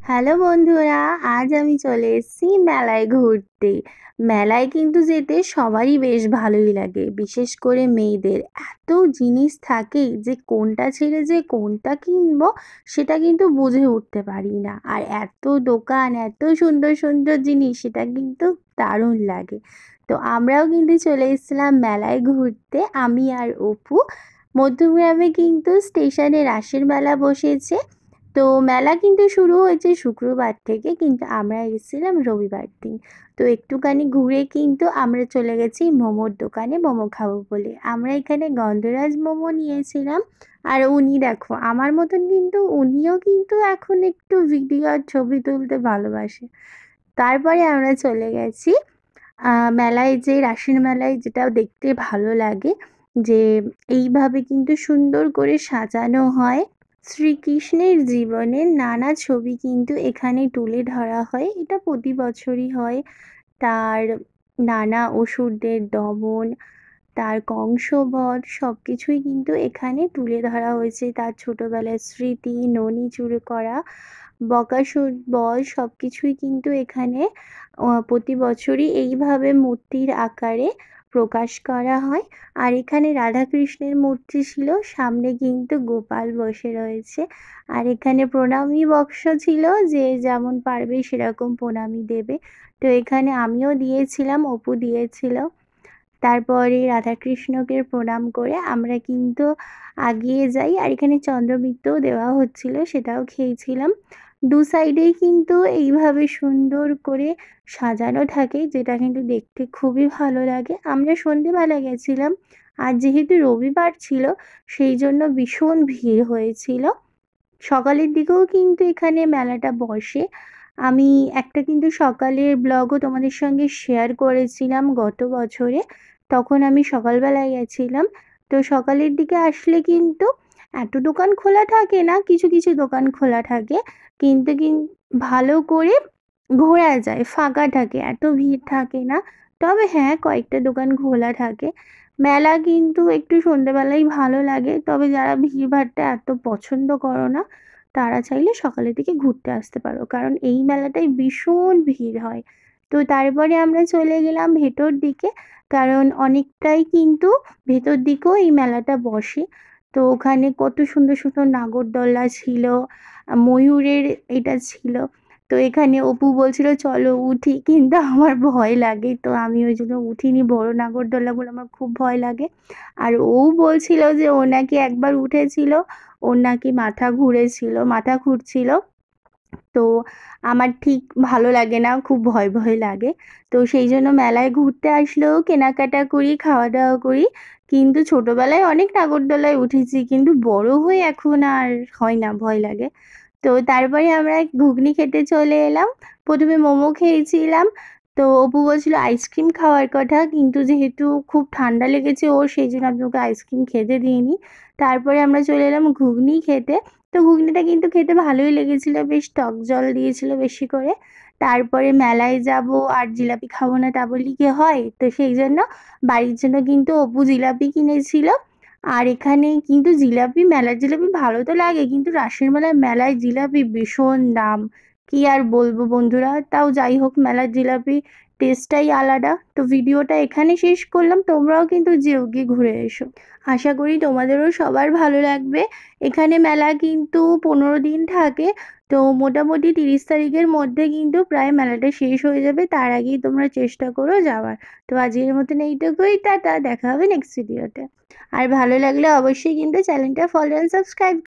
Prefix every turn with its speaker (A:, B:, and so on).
A: Hello বন্ধুরা, আজ আমি চলে এসেছি মেলায় ঘুরতে। মেলায় কিন্তু যেতে সবারই বেশ ভালোই লাগে, বিশেষ করে মেয়েদের। এত জিনিস থাকে যে কোনটা ছেড়ে যে কোনটা কিনবো সেটা কিন্তু বুঝে উঠতে পারি না। আর এত দোকান, এত সুন্দর সুন্দর জিনিস, সেটা কিন্তু দারুণ লাগে। তো আমরাও কিন্তু চলে এসেছিলাম মেলায় ঘুরতে, আমি আর অপু। মধ্যমগ্রামে কিন্তু স্টেশনে রাসের মেলা বসেছে। তো মেলা কিন্তু শুরু হয়েছে শুক্রবার থেকে, কিন্তু আমরা এসেছিলাম রবিবার দিন। তো একটুখানি ঘুরে কিন্তু আমরা চলে গেছি মোমোর দোকানে, মোমো খাবো বলে। আমরা এখানে গন্ধরাজ মোমো নিয়েছিলাম। আর উনি দেখো আমার মতন, কিন্তু উনিও কিন্তু এখন একটু ভিডিও আর ছবি তুলতে ভালোবাসে। তারপরে আমরা চলে গেছি মেলায়, যে রাসের মেলায় যেটা দেখতে ভালো লাগে, যে এইভাবে কিন্তু সুন্দর করে সাজানো হয়। শ্রীকৃষ্ণের জীবনের নানা ছবি কিন্তু এখানে তুলে ধরা হয়। এটা প্রতি বছরই হয়। তার নানা অসুরদের দমন, তার কংসবধ সব কিছুই কিন্তু এখানে তুলে ধরা হয়েছে। তার ছোটবেলার স্মৃতি, ননি চুরি করা, বকাসুর বধ সব কিছুই কিন্তু এখানে প্রতি বছরই এইভাবে মূর্তির আকারে প্রকাশ করা হয়। আর এখানে রাধাকৃষ্ণের মূর্তি ছিল, সামনে কিন্তু গোপাল বসে রয়েছে। আর এখানে প্রণামী বক্স ছিল, যে যেমন পারবে সেরকম প্রণামী দেবে। তো এখানে আমিও দিয়েছিলাম, অপু দিয়েছিল। তারপরে রাধাকৃষ্ণকে প্রণাম করে আমরা কিন্তু এগিয়ে যাই। আর এখানে চন্দ্রমিত্রও দেওয়া হচ্ছিল, সেটাও খেয়েছিলাম। দু সাইডেই কিন্তু এইভাবে সুন্দর করে সাজানো থাকে, যেটা কিন্তু দেখতে খুবই ভালো লাগে। আমরা সন্ধেবেলা গেছিলাম, আর যেহেতু রবিবার ছিল সেই জন্য ভীষণ ভিড় হয়েছিল। সকালের দিকেও কিন্তু এখানে মেলাটা বসে। আমি একটা কিন্তু সকালের ব্লগও তোমাদের সঙ্গে শেয়ার করেছিলাম গত বছরে, তখন আমি সকালবেলায় গেছিলাম। তো সকালের দিকে আসলে কিন্তু এত দোকান খোলা থাকে না, কিছু কিছু দোকান খোলা থাকে, কিন্তু ভালো করে ঘোরা যায়, ফাঁকা থাকে, এত ভিড় থাকে না। তবে হ্যাঁ, কয়েকটা দোকান খোলা থাকে। মেলা কিন্তু একটু সন্ধ্যেবেলাই ভালো লাগে, তবে যারা ভিড়ভাট্টা এত পছন্দ করো না, তারা চাইলে সকালের দিকে ঘুরতে আসতে পারো, কারণ এই মেলাটায় ভীষণ ভিড় হয়। তো তারপরে আমরা চলে গেলাম ভেতর দিকে, কারণ অনেকটাই কিন্তু ভেতর দিকেও এই মেলাটা বসে। তো ওখানে কত সুন্দর সুন্দর নাগরদোলা ছিল, ময়ূরের এটা ছিল। তো এখানে অপু বলছিল চলো উঠি, কিন্তু আমার ভয় লাগে, তো আমি ওই জন্য উঠিনি। বড় নাগরদোলাগুলো আমার খুব ভয় লাগে। আর ও বলছিল যে ও নাকি একবার উঠেছিল, ওর নাকি মাথা ঘুরেছিল, মাথা ঘুরছিল। তো আমার ঠিক ভালো লাগে না, খুব ভয় ভয় লাগে। তো সেই জন্য মেলায় ঘুরতে আসলেও কেনাকাটা করি, খাওয়া দাওয়া করি। কিন্তু ছোটবেলায় অনেক নাগরদোলায় উঠেছি, কিন্তু বড় হয়ে এখন আর হয় না, ভয় লাগে। তো তারপরে আমরা ঘুগনি খেতে চলে এলাম। প্রথমে মোমো খেয়েছিলাম। তো অপু বলছিল আইসক্রিম খাওয়ার কথা, কিন্তু যেহেতু খুব ঠান্ডা লেগেছে ওর, সেই জন্য আমি ওকে আইসক্রিম খেতে দিইনি। তারপরে আমরা চলে এলাম ঘুগনি খেতে। তো ঘুগনিটা কিন্তু খেতে ভালোই লেগেছিল, বেশ টক জল দিয়েছিল বেশি করে। তারপরে মেলায় যাব আর জিলাপি খাবো না তা বলি কি হয়, তো সেই জন্য বাড়ির জন্য কিন্তু অপু জিলাপি কিনেছিল। আর এখানে কিন্তু জিলাপি, মেলার জিলাপি ভালো তো লাগে, কিন্তু রাসের মেলায় জিলাপি ভীষণ দাম। কি আর বলবো বন্ধুরা, তাও যাই হোক, মেলার জিলাপি টেস্টটাই আলাদা। তো ভিডিওটা এখানে শেষ করলাম, তোমরাও কিন্তু যেও, গিয়ে ঘুরে এসো। আশা করি তোমাদেরও সবার ভালো লাগবে। এখানে মেলা কিন্তু 15 দিন থাকে। তো মোটামুটি 30 তারিখের মধ্যে কিন্তু প্রায় মেলাটা শেষ হয়ে যাবে, তার আগেই তোমরা চেষ্টা করো যাওয়ার। তো আজকের মতন এইটুকুই, টাটা, দেখা হবে নেক্সট ভিডিওতে। আর ভালো লাগলে অবশ্যই কিন্তু চ্যানেলটা ফলো অ্যান্ড সাবস্ক্রাইব